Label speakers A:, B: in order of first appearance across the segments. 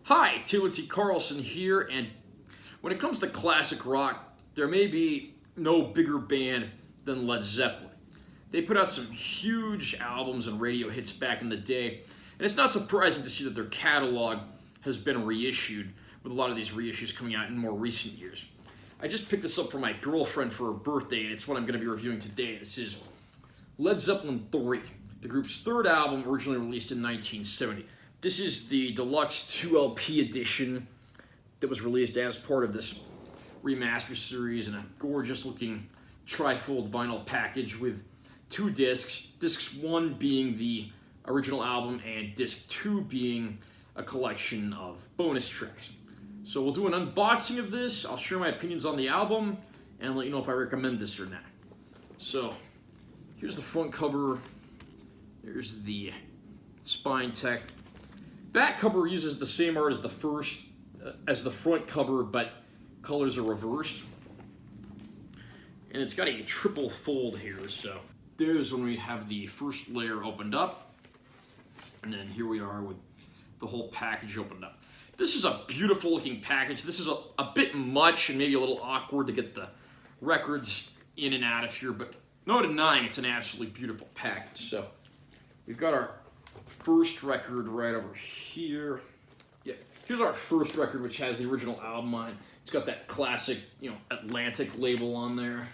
A: Hi, Taylor T. Carlson here, and when it comes to classic rock, there may be no bigger band than Led Zeppelin. They put out some huge albums and radio hits back in the day, and it's not surprising to see that their catalog has been reissued, with a lot of these reissues coming out in more recent years. I just picked this up for my girlfriend for her birthday, and it's what I'm going to be reviewing today. This is Led Zeppelin III, the group's third album, originally released in 1970. This is the deluxe 2LP edition that was released as part of this Remastered series in a gorgeous looking trifold vinyl package with two discs. Disc 1 being the original album and disc 2 being a collection of bonus tracks. So we'll do an unboxing of this. I'll share my opinions on the album and let you know if I recommend this or not. So here's the front cover. There's the spine tech. Back cover uses the same art as the front cover, but colors are reversed. And it's got a triple fold here, so there's when we have the first layer opened up. And then here we are with the whole package opened up. This is a beautiful looking package. This is a bit much and maybe a little awkward to get the records in and out of here, but no denying it's an absolutely beautiful package. So we've got our first record right over here. Yeah, here's our first record, which has the original album on it. It's got that classic, Atlantic label on there.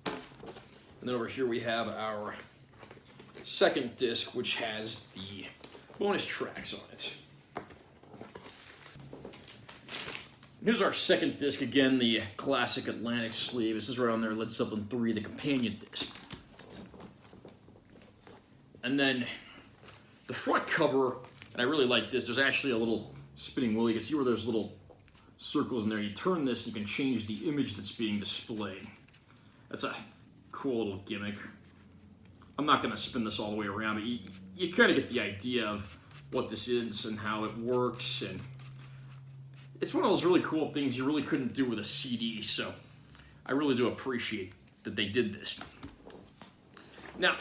A: And then over here we have our second disc, which has the bonus tracks on it. Here's our second disc, again, the classic Atlantic sleeve. This is right on there, Led Zeppelin III, the companion disc. And then the front cover, and I really like this, there's actually a little spinning wheel. You can see where there's little circles in there. You turn this, you can change the image that's being displayed. That's a cool little gimmick. I'm not going to spin this all the way around, but you kind of get the idea of what this is and how it works. And it's one of those really cool things you really couldn't do with a CD, so I really do appreciate that they did this. Now,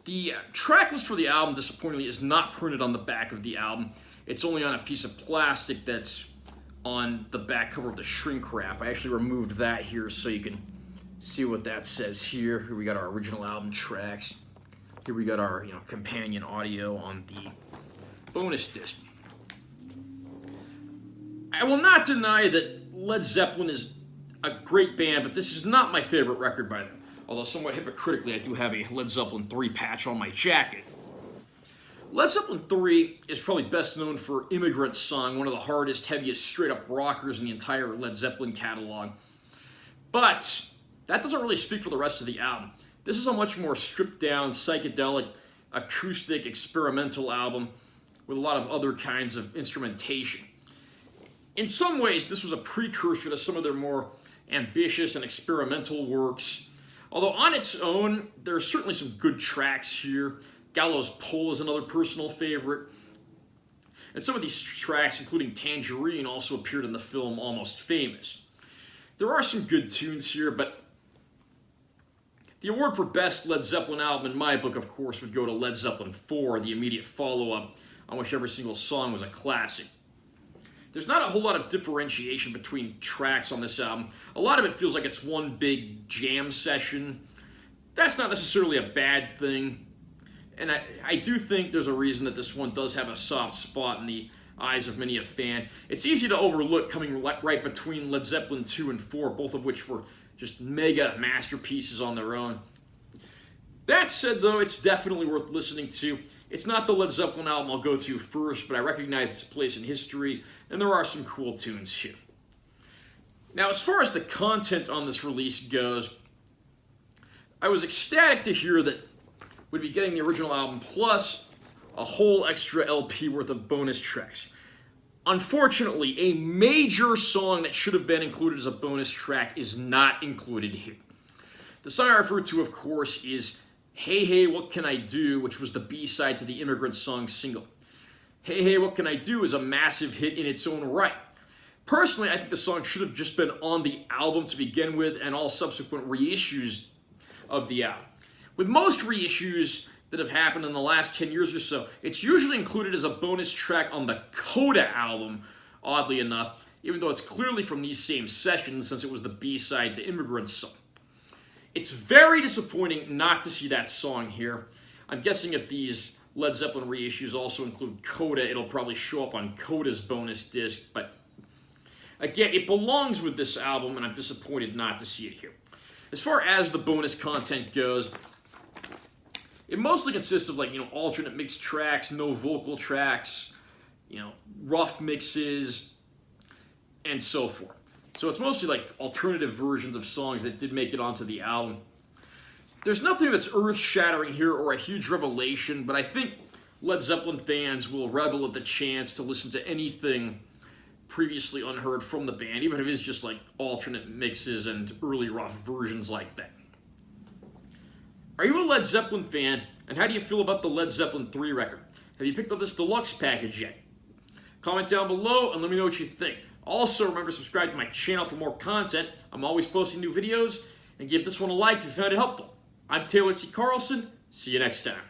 A: the track list for the album, disappointingly, is not printed on the back of the album. It's only on a piece of plastic that's on the back cover of the shrink wrap. I actually removed that here so you can see what that says here. Here we got our original album tracks. Here we got our companion audio on the bonus disc. I will not deny that Led Zeppelin is a great band, but this is not my favorite record by them. Although somewhat hypocritically, I do have a Led Zeppelin III patch on my jacket. Led Zeppelin III is probably best known for Immigrant Song, one of the hardest, heaviest, straight-up rockers in the entire Led Zeppelin catalog. But that doesn't really speak for the rest of the album. This is a much more stripped-down, psychedelic, acoustic, experimental album with a lot of other kinds of instrumentation. In some ways, this was a precursor to some of their more ambitious and experimental works. Although on its own, there are certainly some good tracks here. Gallows Pole is another personal favorite. And some of these tracks, including Tangerine, also appeared in the film Almost Famous. There are some good tunes here, but the award for Best Led Zeppelin Album in my book, of course, would go to Led Zeppelin IV, the immediate follow-up, on which every single song was a classic. There's not a whole lot of differentiation between tracks on this album. A lot of it feels like it's one big jam session. That's not necessarily a bad thing. And I do think there's a reason that this one does have a soft spot in the eyes of many a fan. It's easy to overlook coming right between Led Zeppelin II and IV, both of which were just mega masterpieces on their own. That said, though, it's definitely worth listening to. It's not the Led Zeppelin album I'll go to first, but I recognize its place in history, and there are some cool tunes here. Now, as far as the content on this release goes, I was ecstatic to hear that we'd be getting the original album plus a whole extra LP worth of bonus tracks. Unfortunately, a major song that should have been included as a bonus track is not included here. The song I refer to, of course, is Hey Hey What Can I Do, which was the B-side to the Immigrant Song single. Hey Hey What Can I Do is a massive hit in its own right. Personally, I think the song should have just been on the album to begin with and all subsequent reissues of the album. With most reissues, that have happened in the last 10 years or so. It's usually included as a bonus track on the Coda album, oddly enough, even though it's clearly from these same sessions since it was the B-side to Immigrant's Song. It's very disappointing not to see that song here. I'm guessing if these Led Zeppelin reissues also include Coda, it'll probably show up on Coda's bonus disc, but again, it belongs with this album, and I'm disappointed not to see it here. As far as the bonus content goes, it mostly consists of alternate mixed tracks, no vocal tracks, rough mixes, and so forth. So it's mostly like alternative versions of songs that did make it onto the album. There's nothing that's earth-shattering here or a huge revelation, but I think Led Zeppelin fans will revel at the chance to listen to anything previously unheard from the band, even if it is just like alternate mixes and early rough versions like that. Are you a Led Zeppelin fan, and how do you feel about the Led Zeppelin III record? Have you picked up this deluxe package yet? Comment down below and let me know what you think. Also, remember to subscribe to my channel for more content. I'm always posting new videos, and give this one a like if you found it helpful. I'm Taylor T. Carlson. See you next time.